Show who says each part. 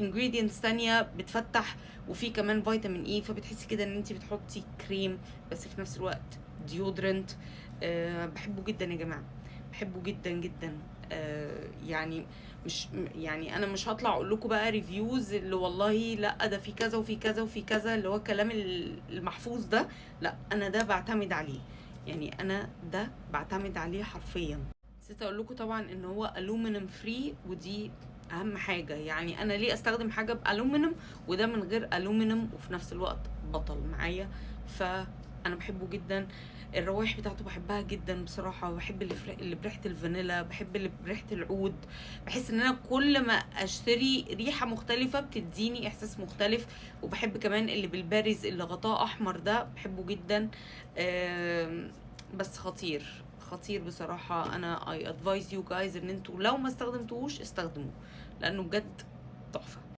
Speaker 1: ingredients تانية بتفتح، وفي كمان فيتامين اي، فبتحسي كده ان انت بتحطي كريم بس في نفس الوقت ديودرنت. بحبه جدا يا جماعه، بحبه جدا جدا. يعني مش يعني انا مش هطلع اقول لكم بقى ريفيوز اللي والله لا ده في كذا وفي كذا وفي كذا، اللي هو الكلام المحفوظ ده. لا، انا ده بعتمد عليه، يعني انا ده بعتمد عليه حرفيا. نسيت اقول لكم طبعا ان هو الومنيوم فري، ودي اهم حاجه. يعني انا ليه استخدم حاجه بالومنيوم وده من غير الومنيوم وفي نفس الوقت بطل معايا؟ فانا بحبه جدا. الروائح بتاعته بحبها جدا بصراحه، بحب اللي بريحه الفانيلا، بحب اللي بريحه العود. بحس ان انا كل ما اشتري ريحه مختلفه بتديني احساس مختلف. وبحب كمان اللي بالبارز اللي غطاه احمر ده، بحبه جدا. بس خطير خطير بصراحة. انا I advise you guys ان انتوا لو ما استخدمتوهوش استخدموه، لانه بجد تحفة.